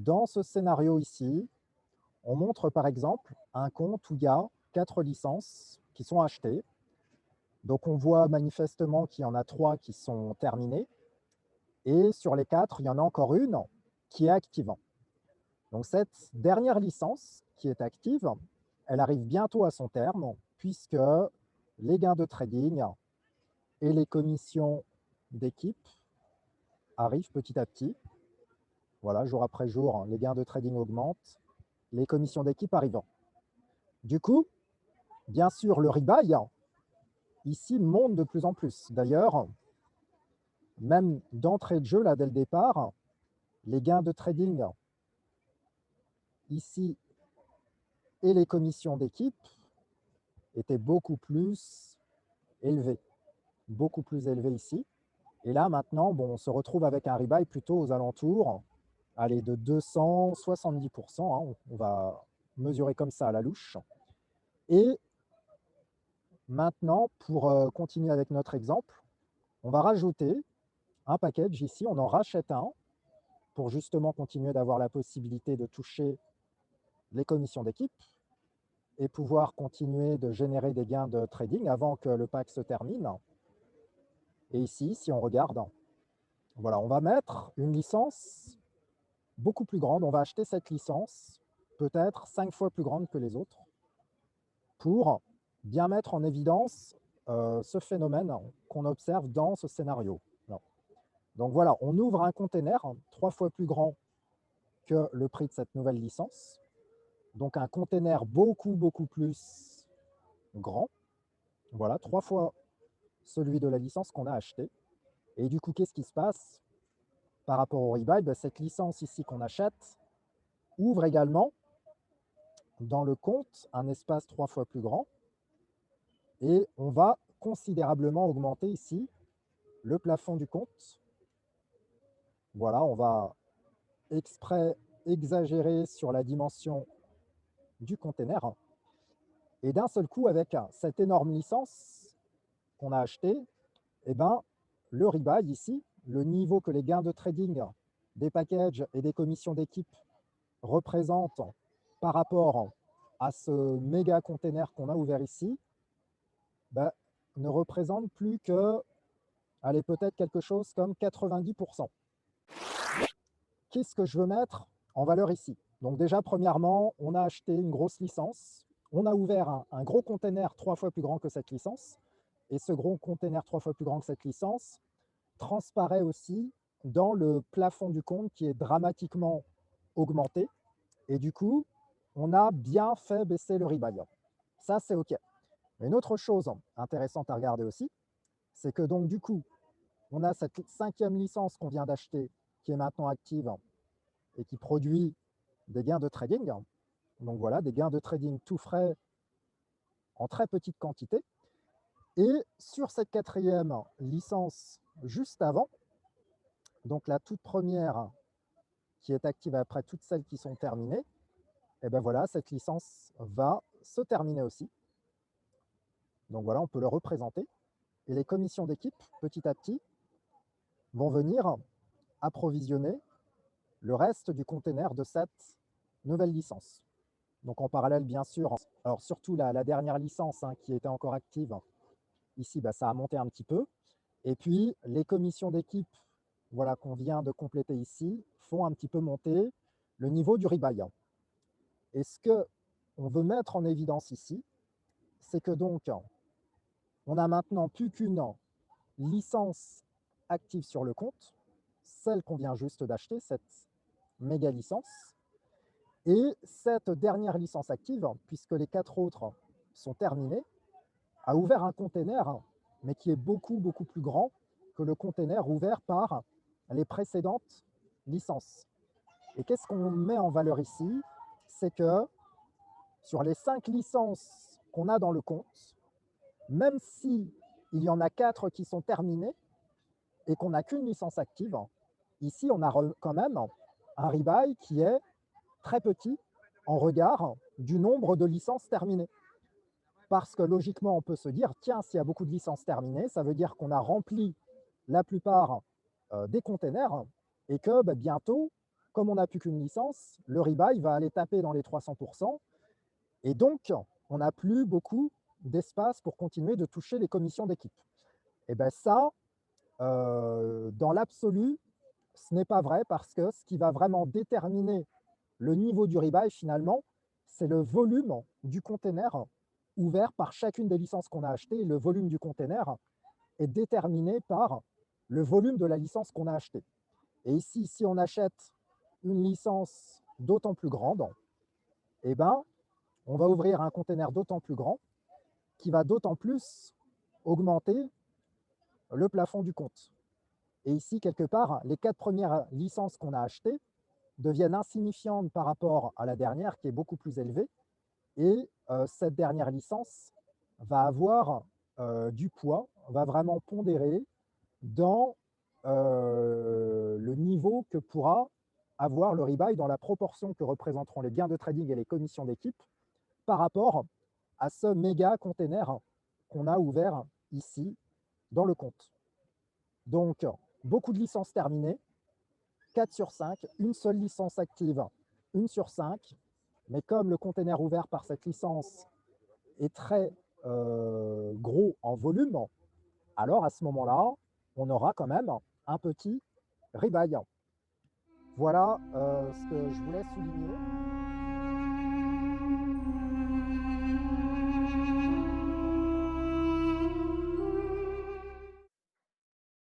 Dans ce scénario ici, on montre par exemple un compte où il y a 4 licences qui sont achetées. Donc on voit manifestement qu'il y en a 3 qui sont terminées et sur les 4, il y en a encore une qui est active. Donc cette dernière licence qui est active, elle arrive bientôt à son terme puisque les gains de trading et les commissions d'équipe arrivent petit à petit. Voilà, jour après jour, les gains de trading augmentent, les commissions d'équipe arrivant. Du coup, bien sûr, le rebuy ici monte de plus en plus. D'ailleurs, même d'entrée de jeu, là, dès le départ, les gains de trading ici et les commissions d'équipe étaient beaucoup plus élevés ici. Et là, maintenant, bon, on se retrouve avec un rebuy plutôt aux alentours, allez, de 270%, hein, on va mesurer comme ça à la louche. Et maintenant, pour continuer avec notre exemple, on va rajouter un package ici, on en rachète un pour justement continuer d'avoir la possibilité de toucher les commissions d'équipe et pouvoir continuer de générer des gains de trading avant que le pack se termine. Et ici, si on regarde, voilà, on va mettre une licence beaucoup plus grande. On va acheter cette licence, peut-être 5 fois plus grande que les autres, pour bien mettre en évidence ce phénomène qu'on observe dans ce scénario. Donc voilà, on ouvre un container 3 fois plus grand que le prix de cette nouvelle licence. Donc un container beaucoup plus grand. Voilà, 3 fois celui de la licence qu'on a acheté. Et du coup, qu'est-ce qui se passe par rapport au rebuy? Cette licence ici qu'on achète ouvre également dans le compte un espace 3 fois plus grand. Et on va considérablement augmenter ici le plafond du compte. Voilà, on va exprès exagérer sur la dimension du container. Et d'un seul coup, avec cette énorme licence qu'on a achetée, eh ben, le rebuy ici, le niveau que les gains de trading des packages et des commissions d'équipe représentent par rapport à ce méga container qu'on a ouvert ici, ben, ne représente plus que, allez, peut-être quelque chose comme 90%. Qu'est-ce que je veux mettre en valeur ici? Donc déjà, premièrement, on a acheté une grosse licence, on a ouvert un gros container 3 fois plus grand que cette licence, et ce gros container 3 fois plus grand que cette licence transparaît aussi dans le plafond du compte qui est dramatiquement augmenté, et du coup, on a bien fait baisser le rebuy. Ça, c'est OK. Mais une autre chose intéressante à regarder aussi, c'est que donc du coup, on a cette 5e licence qu'on vient d'acheter qui est maintenant active et qui produit des gains de trading. Donc voilà, des gains de trading tout frais en très petite quantité. Et sur cette 4e licence juste avant, donc la toute première qui est active après toutes celles qui sont terminées, et ben voilà, cette licence va se terminer aussi. Donc voilà, on peut le représenter. Et les commissions d'équipe, petit à petit, vont venir approvisionner le reste du container de cette nouvelle licence. Donc en parallèle, bien sûr, alors surtout la dernière licence qui était encore active, ici, ça a monté un petit peu. Et puis, les commissions d'équipe voilà, qu'on vient de compléter ici font un petit peu monter le niveau du rebuy. Et ce qu'on veut mettre en évidence ici, c'est que donc, on n'a maintenant plus qu'une licence active sur le compte, celle qu'on vient juste d'acheter, cette méga licence. Et cette dernière licence active, puisque les 4 autres sont terminées, a ouvert un container, mais qui est beaucoup plus grand que le container ouvert par les précédentes licences. Et qu'est-ce qu'on met en valeur ici? C'est que sur les 5 licences qu'on a dans le compte, même si il y en a 4 qui sont terminées et qu'on n'a qu'une licence active, ici on a quand même un rebuy qui est très petit en regard du nombre de licences terminées. Parce que logiquement, on peut se dire, tiens, s'il y a beaucoup de licences terminées, ça veut dire qu'on a rempli la plupart des containers et que bientôt, Comme on n'a plus qu'une licence, le rebuy va aller taper dans les 300%, et donc on n'a plus beaucoup d'espace pour continuer de toucher les commissions d'équipe. Et bien ça, dans l'absolu, ce n'est pas vrai, parce que ce qui va vraiment déterminer le niveau du rebuy finalement, c'est le volume du container ouvert par chacune des licences qu'on a achetées. Et le volume du container est déterminé par le volume de la licence qu'on a achetée. Et ici, si on achète une licence d'autant plus grande, eh ben, on va ouvrir un container d'autant plus grand qui va d'autant plus augmenter le plafond du compte. Et ici, quelque part, les 4 premières licences qu'on a achetées deviennent insignifiantes par rapport à la dernière qui est beaucoup plus élevée. Et cette dernière licence va avoir du poids, va vraiment pondérer dans le niveau que pourra avoir le rebuy, dans la proportion que représenteront les gains de trading et les commissions d'équipe par rapport à ce méga container qu'on a ouvert ici dans le compte. Donc, beaucoup de licences terminées, 4 sur 5, une seule licence active, 1 sur 5. Mais comme le container ouvert par cette licence est très gros en volume, alors à ce moment-là, on aura quand même un petit rebuy. Voilà ce que je voulais souligner.